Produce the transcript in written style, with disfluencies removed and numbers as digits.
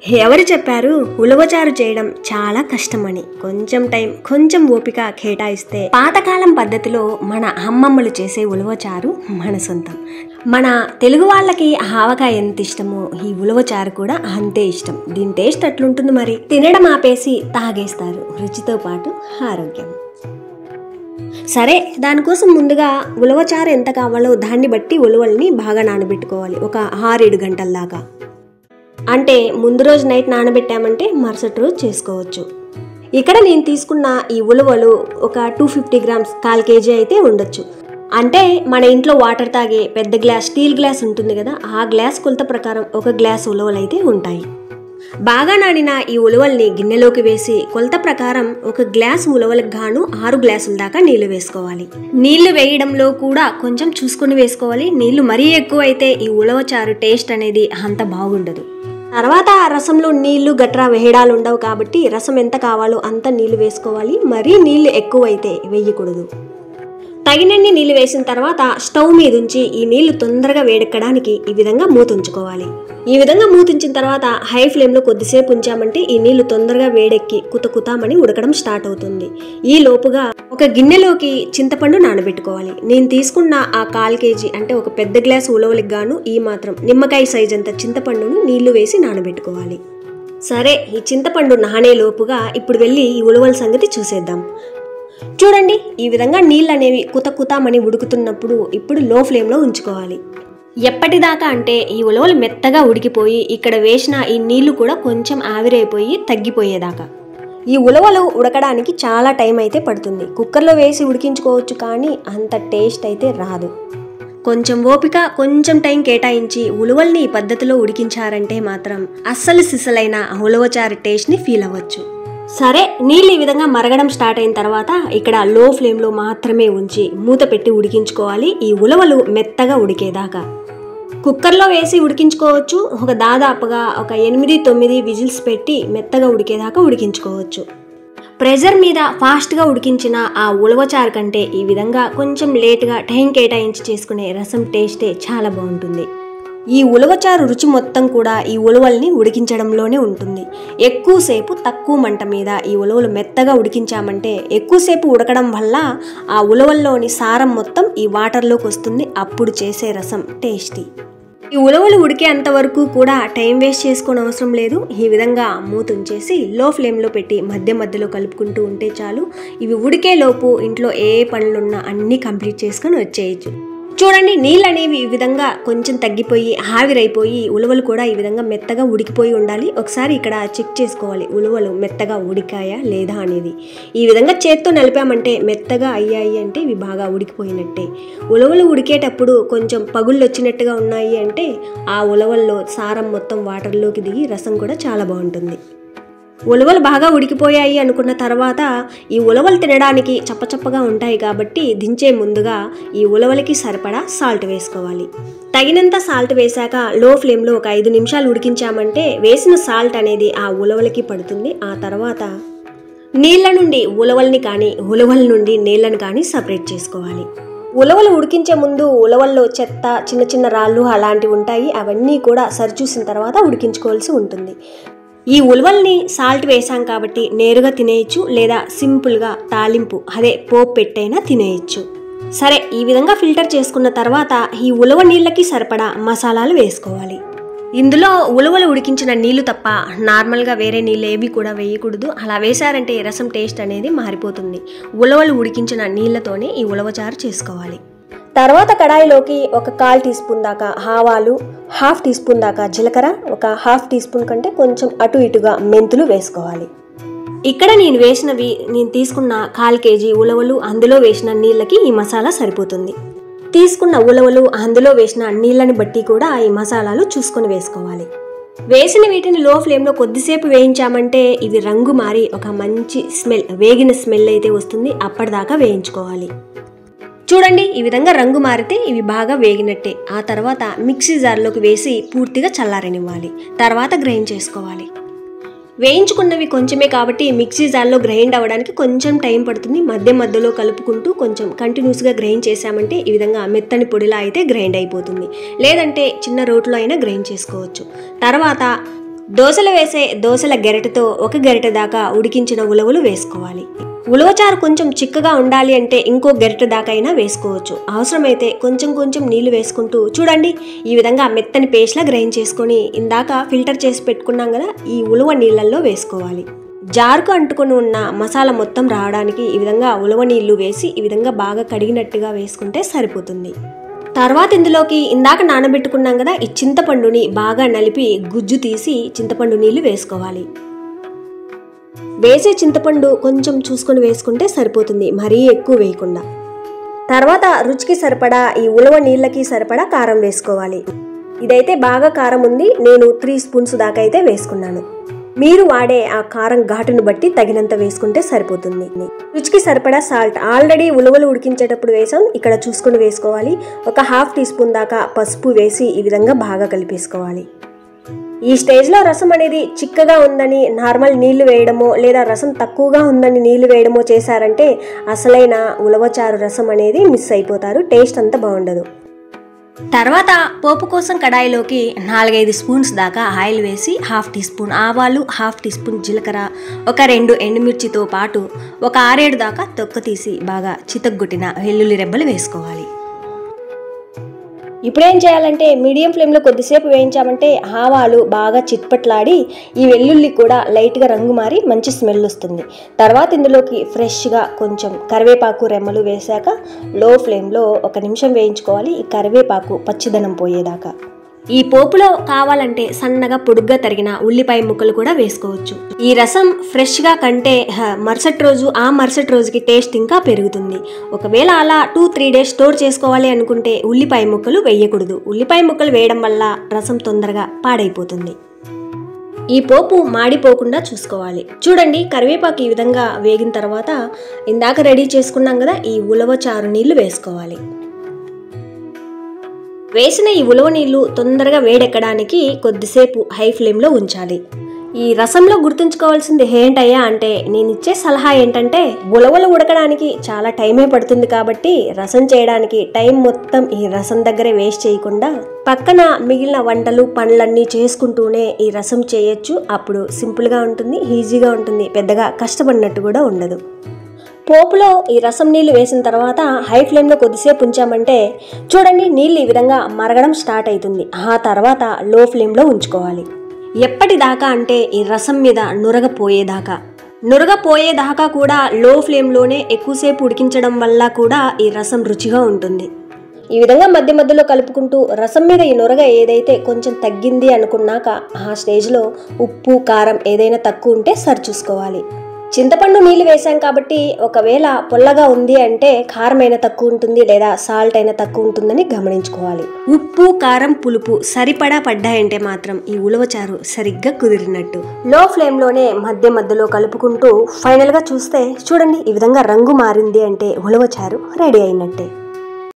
ఎవరు చెప్పారు ఉలవచారు చేయడం చాలా కష్టమని? కొంచెం టైం, కొంచెం ఓపిక కేటాయిస్తే పాతకాలం పద్ధతిలో మన అమ్మమ్మలు చేసే ఉలవచారు మన సొంతం. మన తెలుగు వాళ్ళకి ఆవకాయ ఎంత ఇష్టమో ఈ ఉలవచారు కూడా అంతే ఇష్టం. దీని టేస్ట్ అట్లుంటుంది మరి. తినడం ఆపేసి తాగేస్తారు, రుచితో పాటు ఆరోగ్యం. సరే, దానికోసం ముందుగా ఉలవచారు ఎంత కావాలో దాన్ని బట్టి ఉలవల్ని బాగా నానబెట్టుకోవాలి. ఒక 6-7 గంటల దాకా. అంటే ముందు రోజు నైట్ నానబెట్టామంటే మరుసటి రోజు చేసుకోవచ్చు. ఇక్కడ నేను తీసుకున్న ఈ ఉలవలు ఒక 250 గ్రామ్స్, 1/4 kg అయితే ఉండొచ్చు. అంటే మన ఇంట్లో వాటర్ తాగే పెద్ద గ్లాస్, స్టీల్ గ్లాస్ ఉంటుంది కదా, ఆ గ్లాస్ కొలత ప్రకారం 1 గ్లాస్ ఉలవలు అయితే ఉంటాయి. బాగా నానిన ఈ ఉలవల్ని గిన్నెలోకి వేసి కొలత ప్రకారం 1 గ్లాస్ ఉలవలకు గాను 6 గ్లాసుల దాకా నీళ్లు వేసుకోవాలి. నీళ్లు వేయడంలో కూడా కొంచెం చూసుకొని వేసుకోవాలి. నీళ్లు మరీ ఎక్కువ అయితే ఈ ఉలవచారు టేస్ట్ అనేది అంత బాగుండదు. తర్వాత రసంలో నీళ్లు గట్రా వేయడాలు ఉండవు కాబట్టి రసం ఎంత కావాలో అంత నీళ్లు వేసుకోవాలి. మరీ నీళ్లు ఎక్కువ అయితే వేయకూడదు. తగినన్ని నీళ్లు వేసిన తర్వాత స్టవ్ మీద ఉంచి ఈ నీళ్లు తొందరగా వేడెక్కడానికి ఈ విధంగా మూత ఉంచుకోవాలి. ఈ విధంగా మూత ఉంచిన తర్వాత హై ఫ్లేమ్లో కొద్దిసేపు ఉంచామంటే ఈ నీళ్లు తొందరగా వేడెక్కి కుతకుతామని ఉడకడం స్టార్ట్ అవుతుంది. ఈ లోపుగా ఒక గిన్నెలోకి చింతపండు నానబెట్టుకోవాలి. నేను తీసుకున్న ఆ 1/4 kg అంటే ఒక పెద్ద గ్లాస్ ఉలవలకు గాను ఈ మాత్రం నిమ్మకాయ సైజ్ అంత చింతపండును నీళ్లు వేసి నానబెట్టుకోవాలి. సరే, ఈ చింతపండు నానే లోపుగా ఇప్పుడు వెళ్ళి ఈ ఉలవల సంగతి చూసేద్దాం. చూడండి, ఈ విధంగా నీళ్ళు అనేవి కుతకుతామని ఉడుకుతున్నప్పుడు ఇప్పుడు లో ఫ్లేమ్లో ఉంచుకోవాలి. ఎప్పటిదాకా అంటే ఈ ఉలవలు మెత్తగా ఉడికిపోయి ఇక్కడ వేసిన ఈ నీళ్లు కూడా కొంచెం ఆవిరైపోయి తగ్గిపోయేదాకా. ఈ ఉలవలు ఉడకడానికి చాలా టైం అయితే పడుతుంది. కుక్కర్లో వేసి ఉడికించుకోవచ్చు, కానీ అంత టేస్ట్ అయితే రాదు. కొంచెం ఓపిక, కొంచెం టైం కేటాయించి ఉలవల్ని ఈ పద్ధతిలో ఉడికించారంటే మాత్రం అస్సలు సిసలైన ఉలవచారు టేస్ట్ని ఫీల్ అవ్వచ్చు. సరే, నీళ్ళు ఈ విధంగా మరగడం స్టార్ట్ అయిన తర్వాత ఇక్కడ లో ఫ్లేమ్లో మాత్రమే ఉంచి మూత పెట్టి ఉడికించుకోవాలి. ఈ ఉలవలు మెత్తగా ఉడికేదాకా. కుక్కర్లో వేసి ఉడికించుకోవచ్చు. దాదాపుగా ఒక 8-9 విజిల్స్ పెట్టి మెత్తగా ఉడికేదాకా ఉడికించుకోవచ్చు. ప్రెషర్ మీద ఫాస్ట్గా ఉడికించిన ఆ ఉలవచారు కంటే ఈ విధంగా కొంచెం లేట్గా టైం కేటాయించి చేసుకునే రసం టేస్టే చాలా బాగుంటుంది. ఈ ఉలవచారు రుచి మొత్తం కూడా ఈ ఉలవల్ని ఉడికించడంలోనే ఉంటుంది. ఎక్కువసేపు తక్కువ మంట మీద ఈ ఉలవలు మెత్తగా ఉడికించామంటే ఎక్కువసేపు ఉడకడం వల్ల ఆ ఉలవల్లోని సారం మొత్తం ఈ వాటర్లోకి వస్తుంది. అప్పుడు చేసే రసం టేస్టీ. ఈ ఉలవలు ఉడికే అంతవరకు కూడా టైం వేస్ట్ చేసుకోని అవసరం లేదు. ఈ విధంగా మూత ఉంచేసి లో ఫ్లేమ్లో పెట్టి మధ్య మధ్యలో కలుపుకుంటూ ఉంటే చాలు. ఇవి ఉడికే లోపు ఇంట్లో ఏ పనులున్నా అన్నీ కంప్లీట్ చేసుకొని వచ్చేయచ్చు. చూడండి, నీళ్ళు అనేవి ఈ విధంగా కొంచెం తగ్గిపోయి ఆవిరైపోయి ఉలవలు కూడా ఈ విధంగా మెత్తగా ఉడికిపోయి ఉండాలి. ఒకసారి ఇక్కడ చెక్ చేసుకోవాలి ఉలవలు మెత్తగా ఉడికాయా లేదా అనేది. ఈ విధంగా చేత్తో నలిపామంటే మెత్తగా అయ్యాయి అంటే ఇవి బాగా ఉడికిపోయినట్టే. ఉలవలు ఉడికేటప్పుడు కొంచెం పగుళ్ళు వచ్చినట్టుగా ఉన్నాయి అంటే ఆ ఉలవల్లో సారం మొత్తం వాటర్లోకి దిగి రసం కూడా చాలా బాగుంటుంది. ఉలవలు బాగా ఉడికిపోయాయి అనుకున్న తర్వాత ఈ ఉలవలు తినడానికి చప్పచప్పగా ఉంటాయి కాబట్టి దించే ముందుగా ఈ ఉలవలకి సరిపడా సాల్ట్ వేసుకోవాలి. తగినంత సాల్ట్ వేశాక లో ఫ్లేమ్లో ఒక 5 నిమిషాలు ఉడికించామంటే వేసిన సాల్ట్ అనేది ఆ ఉలవలకి పడుతుంది. ఆ తర్వాత నీళ్ళ నుండి ఉలవల్ని కానీ ఉలవల నుండి నీళ్ళని కానీ సపరేట్ చేసుకోవాలి. ఉలవలు ఉడికించే ముందు ఉలవల్లో చెత్త, చిన్న చిన్న రాళ్ళు అలాంటివి ఉంటాయి. అవన్నీ కూడా సరిచూసిన తర్వాత ఉడికించుకోవాల్సి ఉంటుంది. ఈ ఉలవల్ని సాల్ట్ వేసాం కాబట్టి నేరుగా తినేయచ్చు, లేదా సింపుల్గా తాలింపు పోపు పెట్టైనా తినేయచ్చు. సరే, ఈ విధంగా ఫిల్టర్ చేసుకున్న తర్వాత ఈ ఉలవ నీళ్ళకి సరిపడా మసాలాలు వేసుకోవాలి. ఇందులో ఉలవలు ఉడికించిన నీళ్లు తప్ప నార్మల్గా వేరే నీళ్ళు ఏవి కూడా వేయకూడదు. అలా వేశారంటే రసం టేస్ట్ అనేది మారిపోతుంది. ఉలవలు ఉడికించిన నీళ్లతోనే ఈ ఉలవచారు చేసుకోవాలి. తర్వాత కడాయిలోకి ఒక 1/4 టీ స్పూన్ దాకా ఆవాలు, 1/2 టీ స్పూన్ దాకా జీలకర్ర, ఒక 1/2 టీ స్పూన్ కంటే కొంచెం అటు ఇటుగా మెంతులు వేసుకోవాలి. ఇక్కడ నేను తీసుకున్న 1/4 kg ఉలవలు, అందులో వేసిన నీళ్ళకి ఈ మసాలా సరిపోతుంది. తీసుకున్న ఉలవలు అందులో వేసిన నీళ్ళని బట్టి కూడా ఈ మసాలాలు చూసుకొని వేసుకోవాలి. వేసిన వీటిని లో ఫ్లేమ్లో కొద్దిసేపు వేయించామంటే ఇవి రంగు మారి ఒక మంచి స్మెల్, వేగిన స్మెల్ అయితే వస్తుంది. అప్పటిదాకా వేయించుకోవాలి. చూడండి, ఈ విధంగా రంగు మారితే ఇవి బాగా వేగినట్టే. ఆ తర్వాత మిక్సీ జార్లోకి వేసి పూర్తిగా చల్లారనివ్వాలి. తర్వాత గ్రైండ్ చేసుకోవాలి. వేయించుకున్నవి కొంచెమే కాబట్టి మిక్సీ జార్లో గ్రైండ్ అవ్వడానికి కొంచెం టైం పడుతుంది. మధ్య మధ్యలో కలుపుకుంటూ కొంచెం కంటిన్యూస్గా గ్రైండ్ చేసామంటే ఈ విధంగా మెత్తని పొడిలా అయితే గ్రైండ్ అయిపోతుంది. లేదంటే చిన్న రోట్లో అయినా గ్రైండ్ చేసుకోవచ్చు. తర్వాత దోసలు వేసే దోసల గెరటతో 1 గెరట దాకా ఉడికించిన ఉలవలు వేసుకోవాలి. ఉలవచారు కొంచెం చిక్కగా ఉండాలి అంటే ఇంకో గెరట దాకా అయినా వేసుకోవచ్చు. అవసరమైతే కొంచెం నీళ్లు వేసుకుంటూ చూడండి ఈ విధంగా మెత్తని పేస్ట్లా గ్రైండ్ చేసుకొని ఇందాక ఫిల్టర్ చేసి పెట్టుకున్నాం కదా, ఈ ఉలవ నీళ్ళల్లో వేసుకోవాలి. జారుకు అంటుకొని ఉన్న మసాలా మొత్తం రావడానికి ఈ విధంగా ఉలవ నీళ్లు వేసి ఈ విధంగా బాగా కడిగినట్టుగా వేసుకుంటే సరిపోతుంది. తర్వాత ఇందులోకి ఇందాక నానబెట్టుకున్నాం కదా ఈ చింతపండుని బాగా నలిపి గుజ్జు తీసి చింతపండు నీళ్లు వేసుకోవాలి. వేసే చింతపండు కొంచెం చూసుకొని వేసుకుంటే సరిపోతుంది, మరీ ఎక్కువ వేయకుండా. తర్వాత రుచికి సరిపడా ఈ ఉలవ నీళ్ళకి సరిపడా కారం వేసుకోవాలి. ఇదైతే బాగా కారం ఉంది, నేను 3 స్పూన్స్ దాకా అయితే వేసుకున్నాను. మీరు వాడే ఆ కారం ఘాటును బట్టి తగినంత వేసుకుంటే సరిపోతుంది. రుచికి సరిపడా సాల్ట్ ఆల్రెడీ ఉలవలు ఉడికించేటప్పుడు వేసాం, ఇక్కడ చూసుకొని వేసుకోవాలి. ఒక 1/2 టీ స్పూన్ దాకా పసుపు వేసి ఈ విధంగా బాగా కలిపేసుకోవాలి. ఈ స్టేజ్లో రసం అనేది చిక్కగా ఉందని నార్మల్ నీళ్లు వేయడమో లేదా రసం తక్కువగా ఉందని నీళ్లు వేయడమో చేశారంటే అసలైన ఉలవచారు రసం అనేది మిస్ అయిపోతారు, టేస్ట్ అంత బాగుండదు. తర్వాత పోపు కోసం కడాయిలోకి 4-5 స్పూన్స్ దాకా ఆయిల్ వేసి 1/2 టీ స్పూన్ ఆవాలు, 1/2 టీ స్పూన్ జీలకర్ర, ఒక 2 ఎండుమిర్చితో పాటు ఒక 6-7 దాకా తొక్క తీసి బాగా చితగ్గొట్టిన వెల్లుల్లి రెబ్బలు వేసుకోవాలి. ఇప్పుడేం చేయాలంటే మీడియం ఫ్లేమ్లో కొద్దిసేపు వేయించామంటే ఆవాలు బాగా చిట్పట్లాడి ఈ వెల్లుల్లి కూడా లైట్గా రంగు మారి మంచి స్మెల్ వస్తుంది. తర్వాత ఇందులోకి ఫ్రెష్గా కొంచెం కరివేపాకు రెమ్మలు వేశాక లో ఫ్లేమ్లో 1 నిమిషం వేయించుకోవాలి, ఈ కరివేపాకు పచ్చిదనం పోయేదాకా. ఈ పోపులో కావాలంటే సన్నగా పొడుగ్గా తరిగిన ఉల్లిపాయ ముక్కలు కూడా వేసుకోవచ్చు. ఈ రసం ఫ్రెష్గా కంటే మరుసటి రోజుకి టేస్ట్ ఇంకా పెరుగుతుంది. ఒకవేళ అలా 2-3 డేస్ స్టోర్ చేసుకోవాలి అనుకుంటే ఉల్లిపాయ ముక్కలు వేయకూడదు. ఉల్లిపాయ ముక్కలు వేయడం వల్ల రసం తొందరగా పాడైపోతుంది. ఈ పోపు మాడిపోకుండా చూసుకోవాలి. చూడండి కరివేపాకు ఈ విధంగా వేగిన తర్వాత ఇందాక రెడీ చేసుకున్నాం కదా ఈ ఉలవచారు నీళ్లు వేసుకోవాలి. వేసిన ఈ ఉలవ నీళ్లు తొందరగా వేడెక్కడానికి కొద్దిసేపు హై ఫ్లేమ్లో ఉంచాలి. ఈ రసంలో గుర్తుంచుకోవాల్సింది ఏంటయ్యా అంటే నేను ఇచ్చే సలహా ఏంటంటే ఉలవలు ఉడకడానికి చాలా టైమే పడుతుంది కాబట్టి రసం చేయడానికి టైం మొత్తం ఈ రసం దగ్గరే వేస్ట్ చేయకుండా పక్కన మిగిలిన వంటలు పనులన్నీ చేసుకుంటూనే ఈ రసం చేయొచ్చు. అప్పుడు సింపుల్గా ఉంటుంది, ఈజీగా ఉంటుంది, పెద్దగా కష్టపడినట్టు కూడా ఉండదు. పోపులో ఈ రసం నీళ్లు వేసిన తర్వాత హై ఫ్లేమ్లో కొద్దిసేపు ఉంచామంటే చూడండి నీళ్ళు ఈ విధంగా మరగడం స్టార్ట్ అవుతుంది. ఆ తర్వాత లో ఫ్లేమ్లో ఉంచుకోవాలి. ఎప్పటిదాకా అంటే ఈ రసం మీద నురగ పోయేదాకా కూడా లో ఫ్లేమ్లోనే ఎక్కువసేపు ఉడికించడం వల్ల కూడా ఈ రసం రుచిగా ఉంటుంది. ఈ విధంగా మధ్య మధ్యలో కలుపుకుంటూ రసం మీద ఈ నురగ ఏదైతే కొంచెం తగ్గింది అనుకున్నాక ఆ స్టేజ్లో ఉప్పు కారం ఏదైనా తక్కువ ఉంటే సరి చూసుకోవాలి. చింతపండు నీళ్ళు వేసాం కాబట్టి ఒకవేళ పొల్లగా ఉంది అంటే కారం అయినా తక్కువ ఉంటుంది లేదా సాల్ట్ అయినా తక్కువ ఉంటుందని గమనించుకోవాలి. ఉప్పు కారం పులుపు సరిపడా పడ్డాయంటే మాత్రం ఈ ఉలవచారు సరిగ్గా కుదిరినట్టు. లో ఫ్లేమ్లోనే మధ్య మధ్యలో కలుపుకుంటూ ఫైనల్గా చూస్తే చూడండి ఈ విధంగా రంగు మారింది అంటే ఉలవచారు రెడీ అయినట్టే.